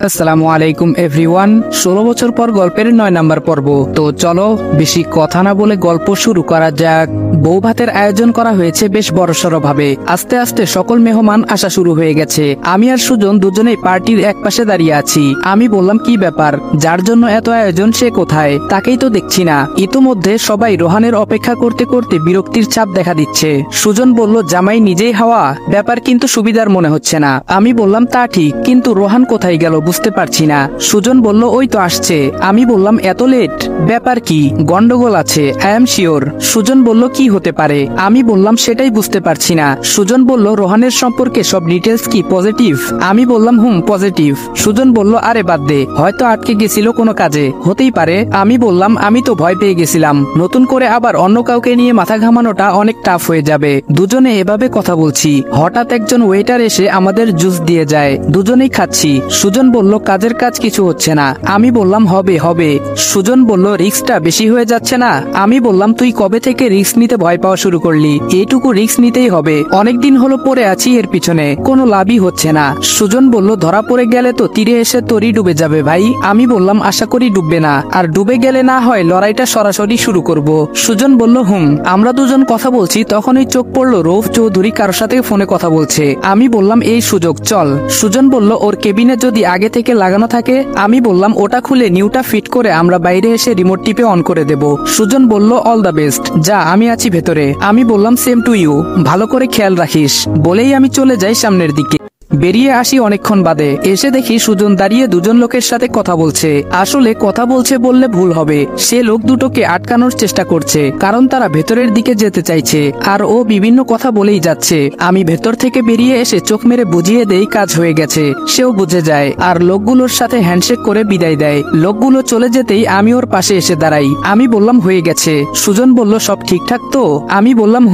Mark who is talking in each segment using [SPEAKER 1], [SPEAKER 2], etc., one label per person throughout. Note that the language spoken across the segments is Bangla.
[SPEAKER 1] আসসালামু আলাইকুম এভরিওয়ান। 16 বছর পর গল্পের 9 নাম্বার পর্ব। তো চলো বেশি কথা না বলে গল্প শুরু করা যাক। বউ ভাতের আয়োজন করা হয়েছে বেশ বড়সড় ভাবে। আস্তে আস্তে সকল মেহমান আসা শুরু হয়ে গেছে। আমি আর সুজন দুজনেই পার্টির এক পাশে দাঁড়িয়ে আছি। আমি বললাম, কি ব্যাপার, যার জন্য এত আয়োজন সে কোথায়? তাকেই তো দেখছি না। ইতোমধ্যে সবাই রোহানের অপেক্ষা করতে করতে বিরক্তির ছাপ দেখা দিচ্ছে। সুজন বলল, জামাই নিজেই হাওয়া, ব্যাপার কিন্তু সুবিধার মনে হচ্ছে না। আমি বললাম, তা ঠিক, কিন্তু রোহান কোথায় গেল বুঝতে পারছি না। সুজন বলল, ওই তো আসছে। আমি বললাম, এত লেট, ব্যাপার কি? গন্ডগোল আছে, আই এম শিওর। সুজন বলল, কি হতে পারে? আমি বললাম, সেটাই বুঝতে পারছি না। সুজন বলল, রোহানের সম্পর্কে সব ডিটেলস কি পজিটিভ? আমি বললাম, পজিটিভ। সুজন বলল, আরে বাদ দে, হয়তো আটকে গেছিল কোনো কাজে, হতেই পারে। আমি বললাম, আমি তো ভয় পেয়ে গেছিলাম, নতুন করে আবার অন্য কাউকে নিয়ে মাথা ঘামানোটা অনেক টাফ হয়ে যাবে। দুজনে এভাবে কথা বলছি, হঠাৎ একজন ওয়েটার এসে আমাদের জুস দিয়ে যায়। দুজনেই খাচ্ছি। সুজন বলল, কাজের কাজ কিছু হচ্ছে না। আমি বললাম, হবে হবে। সুজন বলল, রিস্কটা বেশি হয়ে যাচ্ছে না? আমি বললাম, তুই কবে থেকে রিস্ক নিতে ভয় পাওয়া শুরু করলি? এইটুকু রিস্ক নিতেই হবে, অনেকদিন হলো পড়ে আছি এর পিছনে, কোনো লাভই হচ্ছে না। সুজন বলল, ধরা পড়ে গেলে তো তীরে এসে তোরই ডুবে যাবে ভাই। আমি বললাম, আশা করি ডুববে না, আর ডুবে গেলে না হয় লড়াইটা সরাসরি শুরু করব। সুজন বলল, আমরা দুজন কথা বলছি, তখনই চোখ পড়লো রৌফ চৌধুরী কারোর সাথে ফোনে কথা বলছে। আমি বললাম, এই সুযোগ, চল। সুজন বলল, ওর কেবিনে যদি আগে থেকে লাগানো থাকে? আমি বললাম, ওটা খুলে নিউটা ফিট করে আমরা বাইরে এসে রিমোট টিপে অন করে দেব। সুজন বলল, অল দ্য বেস্ট, যা, আমি আছি ভেতরে। আমি বললাম, সেম টু ইউ, ভালো করে খেয়াল রাখিস। বলেই আমি চলে যাই সামনের দিকে। বেরিয়ে আসি অনেকক্ষণ বাদে। এসে দেখি সুজন দাঁড়িয়ে দুজন লোকের সাথে কথা বলছে। আসলে কথা বলছে বললে ভুল হবে, সে লোক দুটোকে আটকানোর চেষ্টা করছে, কারণ তারা ভেতরের দিকে যেতে চাইছে, আর ও বিভিন্ন কথা বলেই যাচ্ছে। আমি ভেতর থেকে বেরিয়ে এসে চোখ মেরে বুঝিয়ে দেই কাজ হয়ে গেছে। সেও বুঝে যায়, আর লোকগুলোর সাথে হ্যান্ডশেক করে বিদায় দেয়। লোকগুলো চলে যেতেই আমি ওর পাশে এসে দাঁড়াই। আমি বললাম, হয়ে গেছে। সুজন বলল, সব ঠিকঠাক তো? আমি বললাম,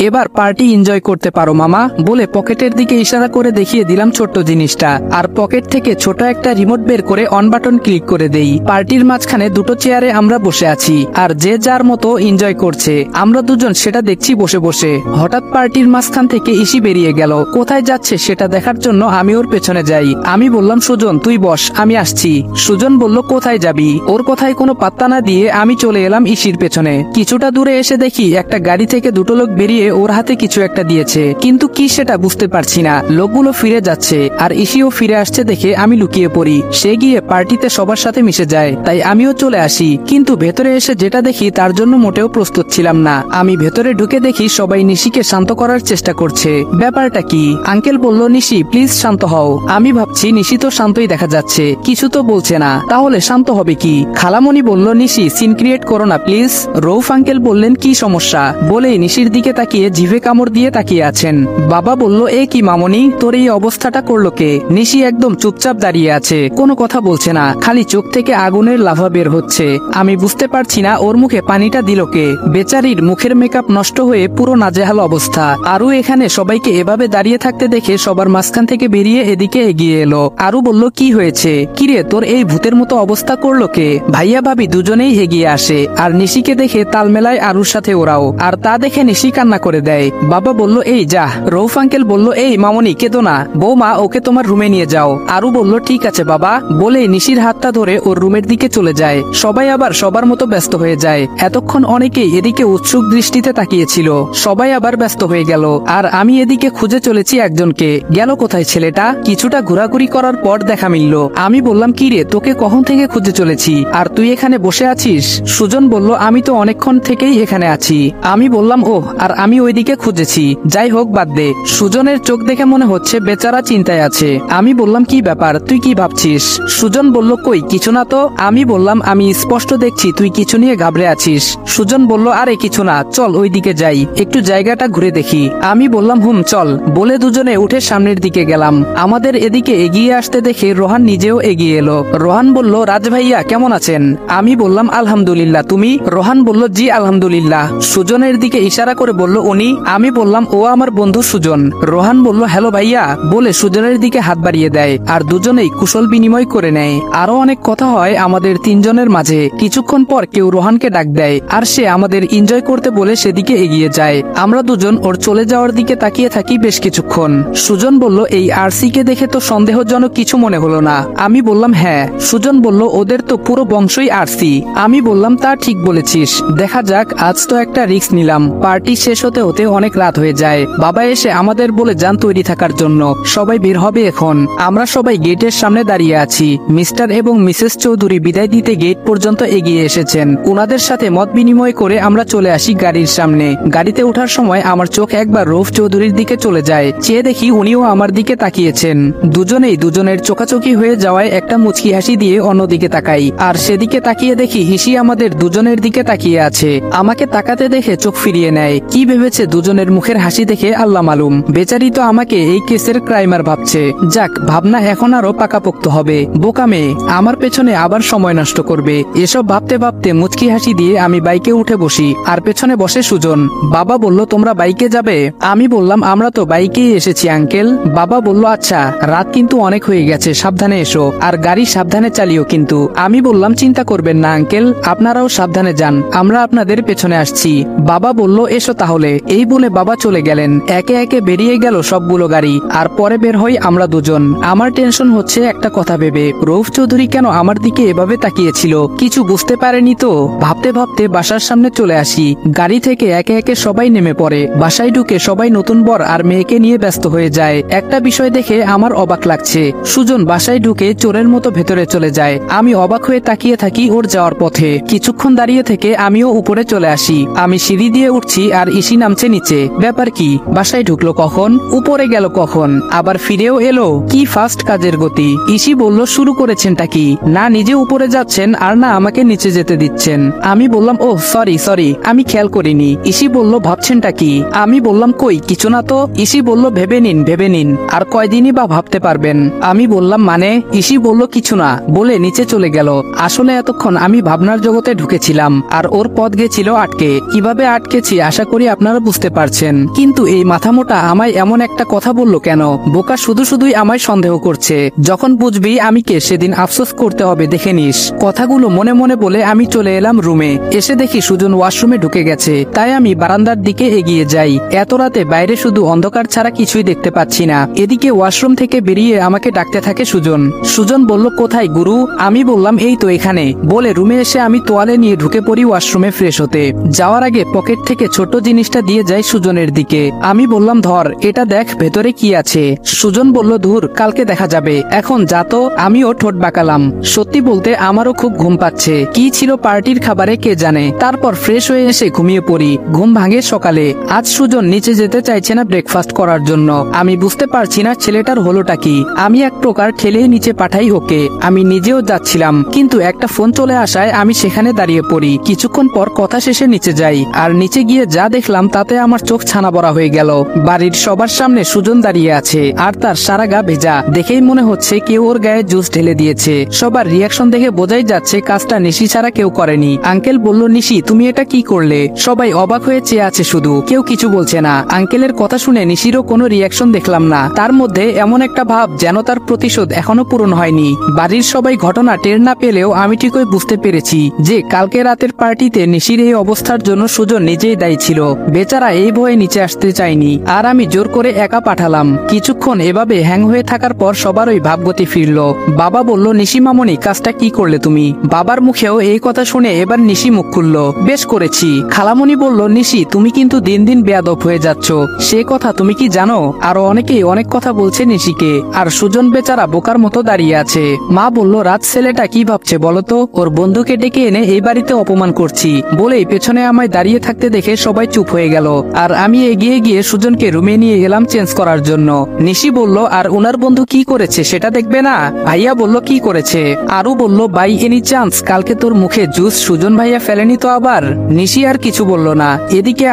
[SPEAKER 1] এবার পার্টি এনজয় করতে পারো মামা, বলে পকেটের দিকে ইশারা করে দেখিয়ে দিলাম ছোট্ট জিনিসটা, আর পকেট থেকে ছোট একটা রিমোট বের করে অন বাটন ক্লিক করে দেই। পার্টির মাঝখানে দুটো চেয়ারে আমরা বসে আছি, আর যে যার মতো এনজয় করছে। আমরা দুজন সেটা দেখছি বসে বসে। হঠাৎ পার্টির মাঝখান থেকে ইসি বেরিয়ে গেল। কোথায় যাচ্ছে সেটা দেখার জন্য আমি ওর পেছনে যাই। আমি বললাম, সুজন তুই বস, আমি আসছি। সুজন বলল, কোথায় যাবি? ওর কথায় কোনো পাত্তা না দিয়ে আমি চলে এলাম ইসির পেছনে। কিছুটা দূরে এসে দেখি একটা গাড়ি থেকে দুটো লোক বেরিয়ে ওর হাতে কিছু একটা দিয়েছে, কিন্তু কি সেটা বুঝতে পারছি না। লোকগুলো ফিরে যাচ্ছে, আর ইসিও ফিরে আসছে দেখে আমি লুকিয়ে পড়ি। সে গিয়ে পার্টিতে সবার সাথে মিশে যায়, তাই আমিও চলে আসি। কিন্তু ভেতরে এসে যেটা দেখি তার জন্য মোটেও প্রস্তুত ছিলাম না। আমি ভেতরে ঢুকে দেখি সবাই নিশিকে শান্ত করার চেষ্টা করছে। ব্যাপারটা কি? আঙ্কেল বলল, নিশি প্লিজ শান্ত হও। আমি ভাবছি নিশি তো শান্তই দেখা যাচ্ছে, কিছু তো বলছে না, তাহলে শান্ত হবে কি? খালামণি বলল, নিশি সিন ক্রিয়েট করো না প্লিজ। রৌফ আঙ্কেল বললেন, কি সমস্যা? বলেই নিশির দিকে তাকিয়ে জিভে কামড় দিয়ে তাকিয়ে আছেন। বাবা বলল, এ কি মামনি, তোর এই অবস্থাটা করলো কে? নিশি একদম চুপচাপ দাঁড়িয়ে আছে, কোনো কথা বলছে না, খালি চোখ থেকে আগুনের লাভা বের হচ্ছে। আমি বুঝতে পারছি না ওর মুখে পানিটা দিল কে। বেচারির মুখের মেকআপ নষ্ট হয়ে পুরো নাজেহাল অবস্থা। আরু এখানে সবাইকে এভাবে দাঁড়িয়ে থাকতে দেখে সবার মাঝখান থেকে বেরিয়ে এদিকে এগিয়ে এলো। আরু বলল, কি হয়েছে? কিরে, তোর এই ভূতের মতো অবস্থা করলো কে? ভাইয়া ভাবি দুজনেই এগিয়ে আসে, আর নিশিকে দেখে তাল মেলায় আরুর সাথে ওরাও, আর তা দেখে নিশি কান্না করে দেয়। বাবা বলল, এই যা। রৌফ আঙ্কেল বলল, এই মামনি কেঁদো না, বৌমা ওকে তোমার রুমে নিয়ে যাও। আরু বলল, ঠিক আছে বাবা, বলে নিশির হাতটা ধরে ওর রুমের দিকে চলে যায়। সবাই আবার সবার মতো ব্যস্ত হয়ে যায়। এতক্ষণ অনেকেই এদিকে উৎসুক দৃষ্টিতে তাকিয়েছিল, সবাই আবার ব্যস্ত হয়ে গেল, আর আমি এদিকে খুঁজে চলেছি একজনকে। গেল কোথায় ছেলেটা? কিছুটা ঘোরাঘুরি করার পর দেখা মিলল। আমি বললাম, কি রে, তোকে কখন থেকে খুঁজে চলেছি, আর তুই এখানে বসে আছিস? সুজন বলল, আমি তো অনেকক্ষণ থেকেই এখানে আছি। আমি বললাম, ওহ, আর আমি ওইদিকে খুঁজেছি। যাই হোক, বাদ দে। সুজনের চোখ দেখে মনে হচ্ছে বেচারা চিন্তায় আছে। আমি বললাম, কি ব্যাপার, তুই কি ভাবছিস? সুজন বলল, কই কিছু না তো। আমি বললাম, আমি স্পষ্ট দেখছি তুই কিছু নিয়ে ঘাবড়ে আছিস। সুজন বলল, আরে কিছু না, চল ওই দিকে যাই, একটু জায়গাটা ঘুরে দেখি। আমি বললাম, চল, বলে দুজনে উঠে সামনের দিকে গেলাম। আমাদের এদিকে এগিয়ে আসতে দেখে রোহান নিজেও এগিয়ে এলো। রোহান বলল, রাজ ভাইয়া কেমন আছেন? আমি বললাম, আলহামদুলিল্লাহ, তুমি? রোহান বলল, জি আলহামদুলিল্লাহ। সুজনের দিকে ইশারা করে বলল, উনি? আমি বললাম, ও আমার বন্ধু সুজন। রোহান বলল, হ্যালো ভাইয়া, বলে সুজনের দিকে হাত বাড়িয়ে দেয় আর দুজনেই কুশল বিনিময় করে নেয়। আরো অনেক কথা হয় আমাদের তিনজনের মাঝে। কিছুক্ষণ পর কেউ রোহানকে ডাক দেয় আর সে আমাদের এনজয় করতে বলে সেদিকে এগিয়ে যায়। আমরা দুজন ওর চলে যাওয়ার দিকে তাকিয়ে থাকি বেশ কিছুক্ষণ। সুজন বলল, এই আরসিকে দেখে তো সন্দেহজনক কিছু মনে হলো না? আমি বললাম হ্যাঁ। সুজন বলল, ওদের তো পুরো বংশই আরসি। আমি বললাম তা ঠিক বলেছিস, দেখা যাক, আজ তো একটা রিস্ক নিলাম। পার্টি শেষ হতে হতে অনেক রাত হয়ে যায়। বাবা এসে আমাদের বলে যান তৈরি থাকার জন্য, সবাই বের হবে এখন। আমরা সবাই গেটের সামনে দাঁড়িয়ে আছি। মিস্টার এবং মিসেস চৌধুরী বিদায় দিতে গেট পর্যন্ত এগিয়ে এসেছেন। ওনাদের সাথে মত বিনিময় করে আমরা চলে আসি গাড়ির সামনে। গাড়িতে ওঠার সময় আমার চোখ একবার রৌফ চৌধুরীর দিকে চলে যায়। চেয়ে দেখি উনিও আমার দিকে তাকিয়েছেন। দুজনেই দুজনের চোখাচোখি হয়ে যাওয়ায় একটা মুচকি হাসি দিয়ে অন্যদিকে তাকাই, আর সেদিকে তাকিয়ে দেখি হিসি আমাদের দুজনের দিকে তাকিয়ে আছে। আমাকে তাকাতে দেখে চোখ ফিরিয়ে নেয়। কি ভেবেছে দুজনের মুখের হাসি দেখে আল্লাহ মালুম। বেচারি তো আমাকে এই কেসের ক্রাইমার ভাবছে। যাক, ভাবনা এখন আরো পাকাপোক্ত হবে। বোকা মেয়ে, আমার পেছনে আবার সময় নষ্ট করবে। এসব ভাবতে ভাবতে মুচকি হাসি দিয়ে আমি বাইকে উঠে বসি, আর পেছনে বসে সুজন। বাবা বলল, তোমরা বাইকে যাবে? আমি বললাম, আমরা তো বাইকেই এসেছি আঙ্কেল। বাবা বলল, আচ্ছা, রাত কিন্তু অনেক হয়ে গেছে, সাবধানে এসো, আর গাড়ি সাবধানে চালিও কিন্তু। আমি বললাম, চিন্তা করবেন না আঙ্কেল, আপনারাও সাবধানে যান, আমরা আপনাদের পেছনে আসছি। বাবা বলল, এসো তাহলে। এই বলে বাবা চলে গেলেন। একে একে বেরিয়ে গেল সবগুলো গাড়ি, আর পরে বের হই আমরা দুজন। আমার টেনশন হচ্ছে একটা কথা ভেবে, রৌফ চৌধুরী কেন আমার দিকে এভাবে তাকিয়েছিল, কিছু বুঝতে পারেনি তো? ভাবতে ভাবতে বাসার সামনে চলে আসি। গাড়ি থেকে একে একে সবাই নেমে পড়ে। বাসায় ঢুকে সবাই নতুন বর আর মেয়েকে নিয়ে ব্যস্ত হয়ে যায়। একটা বিষয় দেখে আমার অবাক লাগছে, সুজন বাসায় ঢুকে চোরের মতো ভেতরে চলে যায়। আমি অবাক হয়ে তাকিয়ে থাকি ওর যাওয়ার পথে। কিছুক্ষণ দাঁড়িয়ে থেকে আমিও উপরে চলে আসি। আমি সিঁড়ি দিয়ে উঠছি আর ইসি নামছে নিচে। ব্যাপার কি, বাসায় ঢুকলো কখন, উপরে গেল কখন, আবার ফিরেও এলো? কি ফাস্ট কাজের গতি। ইসি বলল, শুরু করেছেনটা কি? না নিজে উপরে যাচ্ছেন আর না আমাকে নিচে যেতে দিচ্ছেন। আমি বললাম, ওহ সরি, আমি খেয়াল করিনি। ইসি বলল, ভাবছেনটা কি? আমি বললাম, কই কিছু না তো। ইসি বলল, ভেবে নিন, আর কয়দিনই বা ভাবতে পারবেন? আমি বললাম, মানে? ইসি বলল, কিছু না, বলে নিচে চলে গেল। আসলে এতক্ষণ আমি ভাবনার জগতে ঢুকেছিলাম, আর ওর পথ গেছিল আটকে। কিভাবে আটকেছি আশা করি আপনারা বুঝতে পারছেন। কিন্তু এই মাথামোটা আমায় এমন একটা কথা বলল কেন? বোকা শুধুই আমায় সন্দেহ করছে। যখন বুঝবি আমি কে, সেদিন আফসোস করতে হবে, দেখে নিস। কথাগুলো মনে মনে বলে আমি চলে এলাম রুমে। এসে দেখি সুজন ওয়াশরুমে ঢুকে গেছে। তাই আমি বারান্দার দিকে এগিয়ে যাই। এত রাতে বাইরে শুধু অন্ধকার ছাড়া কিছুই দেখতে পাচ্ছি না। এদিকে ওয়াশরুম থেকে বেরিয়ে আমাকে ডাকতে থাকে সুজন। সুজন বলল, কোথায় গুরু? আমি বললাম, এই তো এখানে। বলে রুমে এসে আমি তোয়ালে নিয়ে ঢুকে পড়ি ওয়াশরুমে ফ্রেশ হতে। যাওয়ার আগে পকেট থেকে ছোট জিনিসটা দিয়ে যাই সুজনের দিকে। আমি বললাম, ধর, এটা দেখ ভেতরে কি আছে। সুজন বলল, ধুর, কালকে দেখা যাবে, এখন যা তো। আমিও ঠোঁট বাঁকালাম। সত্যি বলতে আমারও খুব ঘুম পাচ্ছে। কি ছিল পার্টির খাবারে কে জানে। তারপর ফ্রেশ হয়ে এসে ঘুমিয়ে পড়ি। ঘুম ভাঙে সকালে। আজ সুজন নিচে যেতে চাইছে না ব্রেকফাস্ট করার জন্য। আমি বুঝতে পারছি না ছেলেটার হলোটা কি। আমি এক প্রকার ঠেলে নিচে পাঠাই ওকে। আমি নিজেও যাচ্ছিলাম, কিন্তু একটা ফোন চলে আসায় আমি সেখানে দাঁড়িয়ে পড়ি। কিছুক্ষণ পর কথা শেষে নিচে যাই, আর নিচে গিয়ে যা দেখলাম তাতে আমার চোখ ছানা বড়া হয়ে গেল। বাড়ির সবার সামনে সুজন দাঁড়িয়ে আছে, আর তার সারা গা ভেজা। দেখেই মনে হচ্ছে কেউ ওর গায়ে জুস ঢেলে দিয়েছে। সবার রিয়াকশন দেখে বোঝাই যাচ্ছে কাজটা নিশি ছাড়া কেউ করেনি। আঙ্কেল বলল, নিশি তুমি এটা কি করলে? সবাই অবাক হয়ে চেয়ে আছে, শুধু কেউ কিছু বলছে না। আঙ্কেলের কথা শুনে নিশিরও কোনো রিয়াকশন দেখলাম না। তার মধ্যে এমন একটা ভাব যেন তার প্রতিশোধ এখনো পূরণ হয়নি। বাড়ির সবাই ঘটনা টের না পেলেও আমি ঠিকই বুঝতে পেরেছি যে কালকে রাতের পার্টিতে নিশির এই অবস্থার জন্য সুজন নিজেই দায়ী ছিল। বেচারা এই ভয়ে নিচে আসতে চায়নি, আর আমি জোর করে একা পাঠালাম। কিছুক্ষণ এভাবে হ্যাং হয়ে থাকার পর সবারই ভাবগতি ফিরল। বাবা বলল, নিশি মামনি, কাজটা কি করলে তুমি? বাবার মুখেও এই কথা শুনে এবার নিশি মুখ খুলল, বেশ করেছি। খালামণি বলল, নিশি তুমি কিন্তু দিন দিন বেয়াদব হয়ে যাচ্ছ, সে কথা তুমি কি জানো? আরো অনেকেই অনেক কথা বলছে নিশিকে, আর সুজন বেচারা বোকার মতো দাঁড়িয়ে আছে। মা বলল, রাত ছেলেটা কি ভাবছে বলতো, ওর বন্ধুকে ডেকে এনে এই বাড়িতে অপমান করছি। বলেই পেছনে আমায় দাঁড়িয়ে থাকতে দেখে সবাই চুপ হয়ে গেল, আর আমি এগিয়ে গিয়ে সুজনকে রুমে নিয়ে গেলাম চেঞ্জ করার জন্য। নিশি বলল, আর ওনার বন্ধু কি করেছে সেটা দেখবে না? ভাইয়া বলল, কি করেছে? আরু বলল, বাই এনি চান্স কালকে তোর মুখে জুস সুজন ভাইয়া ফেলেনি তো আবার? নিশি আর কিছু বলল না। এদিকে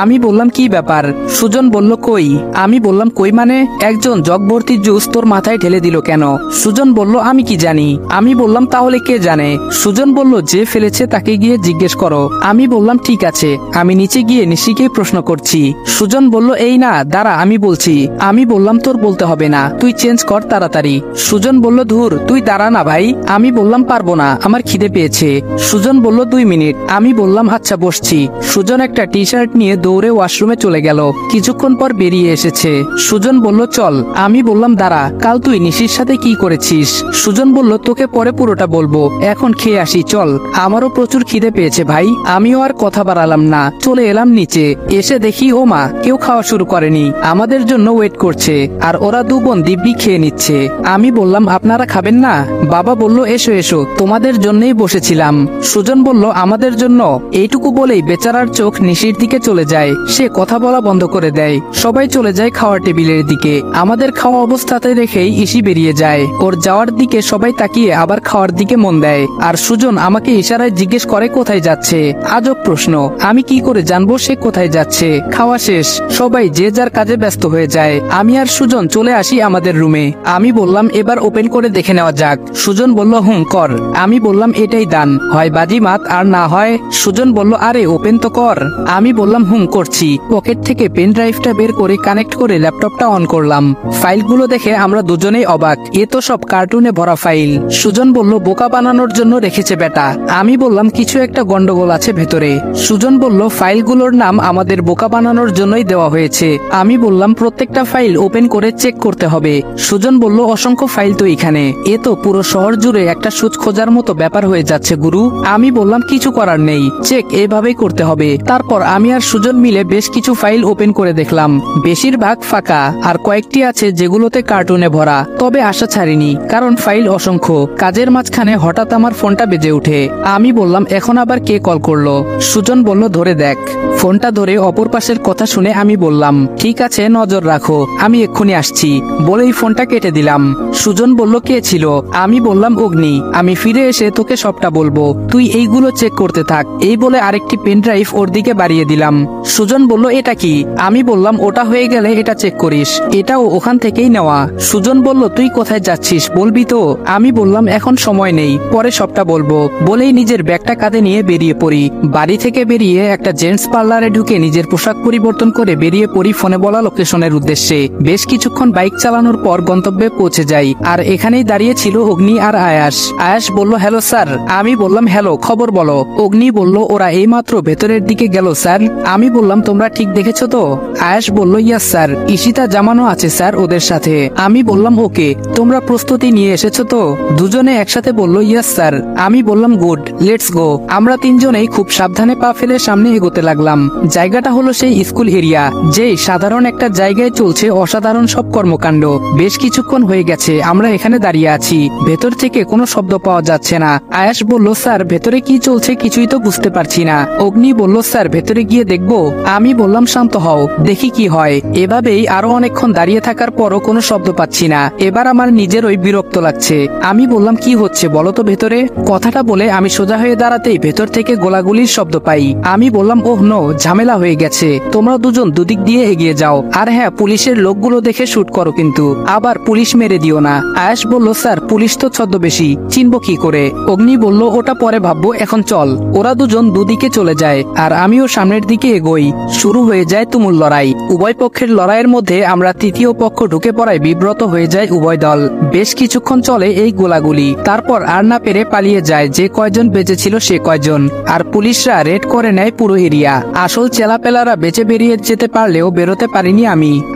[SPEAKER 1] আমি বললাম, কি ব্যাপার? সুজন বলল, কই? আমি বললাম, কই মানে? একজন জগ ভর্তি জুস তোর মাথায় ঢেলে দিল কেন? সুজন বলল, আমি কি জানি। আমি বললাম, তাহলে কে জানে? সুজন বলল, যে ফেলেছে তাকে গিয়ে জিজ্ঞেস করো। আমি বললাম, ঠিক আছে। আমি নিচে গিয়ে নিশিকে প্রশ্ন করছি। সুজন বলল, এই না, দাঁড়া আমি বলছি। আমি বললাম তোর বলতে হবে না, তুই চেঞ্জ কর তাড়াতাড়ি। সুজন বলল ধুর তুই দাঁড়া না ভাই। আমি বললাম পারবো না, আমার খিদে পেয়েছে। সুজন বলল 2 মিনিট। আমি বললাম আচ্ছা বসছি। সুজন একটা টি শার্ট নিয়ে দৌড়ে ওয়াশরুমে চলে গেল। কিছুক্ষণ পর বেরিয়ে এসেছে। সুজন বলল চল। আমি বললাম দাঁড়া, কাল তুই নিশির সাথে কি করেছিস? সুজন বলল তোকে পরে পুরোটা বলবো, এখন খেয়ে আসি চল। আমারও প্রচুর খিদে পেয়েছে ভাই। আমিও আর কথা বাড়ালাম না, চলে এলাম নিচে। এসে দেখি ও মা কেউ খাওয়া শুরু করেনি, আমাদের জন্য ওয়েট করছে। আর ওরা 2 বোন দিব্যি খেয়ে নিচ্ছে। আমি বললাম আপনারা খাবেন না? বাবা বলল এসো এসো, তোমাদের জন্যই বসেছিলাম। সুজন বলল আমাদের জন্য? এইটুকু বলেই বেচারার চোখ নিশির দিকে চলে যায়। সে কথা বলা বন্ধ করে দেয়। সবাই চলে যায় খাওয়ার টেবিলের দিকে। আমাদের খাওয়া অবস্থাতে রেখেই ইসি বেরিয়ে যায়। ওর যাওয়ার দিকে সবাই তাকিয়ে আবার খাওয়ার দিকে মন দেয়। আর সুজন আমাকে ইশারায় জিজ্ঞেস করে কোথায় যাচ্ছে। আজব প্রশ্ন, আমি কি করে জানবো সে কোথায় যাচ্ছে? খাওয়া শেষ, সবাই যে যার কাজে ব্যস্ত হয়ে যায়। আমি আর সুজন চলে আসি আমাদের রুমে। আমি বললাম এবার ওপেন করে দেখে নেওয়া যাক। সুজন বলল হুম কর। আমি বললাম এটাই দান, হয় বাজিমাত আর না হয়। সুজন বলল আরে ওপেন তো কর। আমি বললাম হুম করছি। পকেট থেকে পেন ড্রাইভটা বের করে কানেক্ট করে ল্যাপটপটা অন করলাম। ফাইলগুলো দেখে আমরা দুজনেই অবাক। এ তো সব কার্টুনে ভরা ফাইল। সুজন বলল বোকা বানানোর জন্য রেখেছে বেটা। আমি বললাম কিছু একটা গন্ডগোল আছে ভেতরে। সুজন বলল ফাইলগুলোর নাম আমাদের বোকা বানানোর জন্যই দেওয়া হয়েছে। আমি বললাম প্রত্যেকটা ফাইল ওপেন করে চেক করতে হবে। সুজন বলল অসংখ্য ফাইল তো এখানে, এ তো পুরো শহর জুড়ে একটা সুচ খোঁজার মতো ব্যাপার হয়ে যাচ্ছে গুরু। আমি বললাম কিছু করার নেই, চেক এভাবেই করতে হবে। তারপর আমি আর সুজন মিলে বেশ কিছু ফাইল ওপেন করে দেখলাম। বেশিরভাগ ফাঁকা, আর কয়েকটি আছে যেগুলোতে কার্টুনে ভরা। তবে আশা ছাড়িনি, কারণ ফাইল অসংখ্য। কাজের মাঝখানে হঠাৎ আমার ফোনটা বেজে ওঠে। আমি বললাম এখন আবার কে কল করলো? সুজন বলল ধরে দেখ। ফোনটা ধরে অপর পাশের কথা শুনে আমি বললাম ঠিক আছে নজর রাখো, আমি এক্ষুনি আসছি বলেই ফোনটা কেটে দিলাম। সুজন বলল কে ছিল? আমি বললাম অগ্নি। আমি ফিরে এসে তোকে সবটা বলবো, তুই এইগুলো চেক করতে থাক। এই বলে আরেকটি পেন ড্রাইভ ওর দিকে বাড়িয়ে দিলাম। সুজন বলল এটা কি? আমি বললাম ওটা হয়ে গেলে এটা চেক করিস, এটাও ওখান থেকেই নেওয়া। সুজন বলল তুই কোথায় যাচ্ছিস বলবি তো? আমি বললাম এখন সময় নেই, পরে সবটা বলবো বলেই নিজের ব্যাগটা কাঁধে নিয়ে বেরিয়ে পড়ি। বাড়ি থেকে বেরিয়ে একটা জেন্টস পার্লারে ঢুকে নিজের পোশাক পরিবর্তন করে বেরিয়ে পড়ি ফোনে বলা লোকেশনের উদ্দেশ্যে। বেশ কিছুক্ষণ বাইক চালানোর পর গন্তব্যে পৌঁছে যাই। আর এখানেই দাঁড়িয়ে ছিল অগ্নি আর আয়াস। আয়াস বলল হ্যালো স্যার। আমি বললাম হ্যালো, খবর বলো। অগ্নি বলল ওরা এইমাত্র ভেতরের দিকে গেল স্যার। আমি বললাম তোমরা ঠিক দেখেছো তো? আয়াস বলল ইয়াস স্যার, ঈশিতা জামানো আছে স্যার ওদের সাথে। আমি বললাম ওকে, তোমরা প্রস্তুতি নিয়ে এসেছো তো? দুজনে একসাথে বলল ইয়াস স্যার। আমি বললাম গুড, লেটস গো। আমরা তিনজনেই খুব সাবধানে পা ফেলে সামনে এগোতে লাগলাম। জায়গাটা হলো সেই স্কুল এরিয়া, যেই সাধারণ একটা জায়গায় চলছে অসাধারণ সব কর্মকাণ্ড। বেশ কিছুক্ষণ হয়ে গেছে আমরা এখানে দাঁড়িয়ে আছি, ভেতর থেকে কোনো শব্দ পাওয়া যাচ্ছে না। আয়াস বলল স্যার ভেতরে কি চলছে কিছুই তো বুঝতে পারছি না। অগ্নি বলল স্যার ভেতরে গিয়ে দেখবো। আমি বললাম শান্ত হও, দেখি কি হয়। এভাবেই আরো অনেকক্ষণ দাঁড়িয়ে থাকার পরও কোনো শব্দ পাচ্ছি না। এবার আমার নিজেরই বিরক্ত লাগছে। আমি বললাম কি হচ্ছে বলো তো ভেতরে? কথাটা বলে আমি সোজা হয়ে দাঁড়াতেই ভেতর থেকে গোলাগুলির শব্দ পাই। আমি বললাম ওহ নো, ঝামেলা হয়ে গেছে, তোমরা দুজন দুদিক দিয়ে এগিয়ে যাও। আর হ্যাঁ, পুলিশের লোকগুলো দেখে শুট করো কিন্তু, আবার পুলিশ মেরে দিও না। আয়াস বলল স্যার পুলিশ তো ছদ্মবেশী, চিনবো কি করে? অগ্নি বলল ওটা পরে ভাববো, এখন চল। ওরা দুজন দুদিকে চলে যায় আর আমিও সামনের দিকে এগোই। শুরু হয়ে যায় তুমুল লড়াই। উভয় পক্ষের লড়াইয়ের মধ্যে আমরা তৃতীয় পক্ষ ঢুকে পড়ায় বিব্রত হয়ে যায় উভয় দল। বেশ কিছুক্ষণ চলে এই গোলাগুলি। তারপর আর না পেরে পালিয়ে যায় যে কয়জন বেঁচে ছিল সে কয়জন। আর পুলিশরা রেড করে নেয় পুরো এরিয়া। আসল চেলাপেলারা বেঁচে বেরিয়ে যেতে পারলেও বেরোতে পারিনি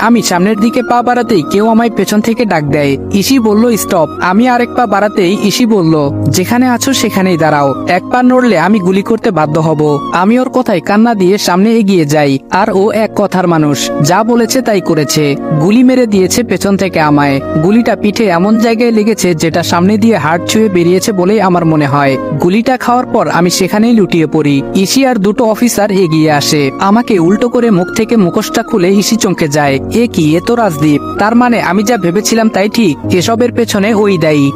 [SPEAKER 1] আমি সামনের দিকে পা বাড়াতেই কেউ আমায় পেছন থেকে ডাক দেয়। ইসি বলল স্টপ। আমি আরেক পা বাড়াতেই ইসি বলল যেখানে আছো সেখানেই দাঁড়াও, এক পা নড়লে আমি গুলি করতে বাধ্য হব। আমি ওর কথায় কান্না দিয়ে সামনে এগিয়ে যাই। আর ও এক কথার মানুষ, যা বলেছে তাই করেছে। গুলি মেরে দিয়েছে পেছন থেকে আমায়। গুলিটা পিঠে এমন জায়গায় লেগেছে যেটা সামনে দিয়ে হাড় ছুঁয়ে বেরিয়েছে বলেই আমার মনে হয়। গুলিটা খাওয়ার পর আমি সেখানেই লুটিয়ে পড়ি। ইসি আর দুটো অফিসার এগিয়ে আসে। আমাকে উল্টো করে মুখ থেকে মুখোশটা খুলে ইসি চমকে যায়। এ কি, এ তো রাজদীপ। তার মানে আমি যা ভেবেছিলাম তাই ঠিক, এসবের পেছনে ওই দায়ী।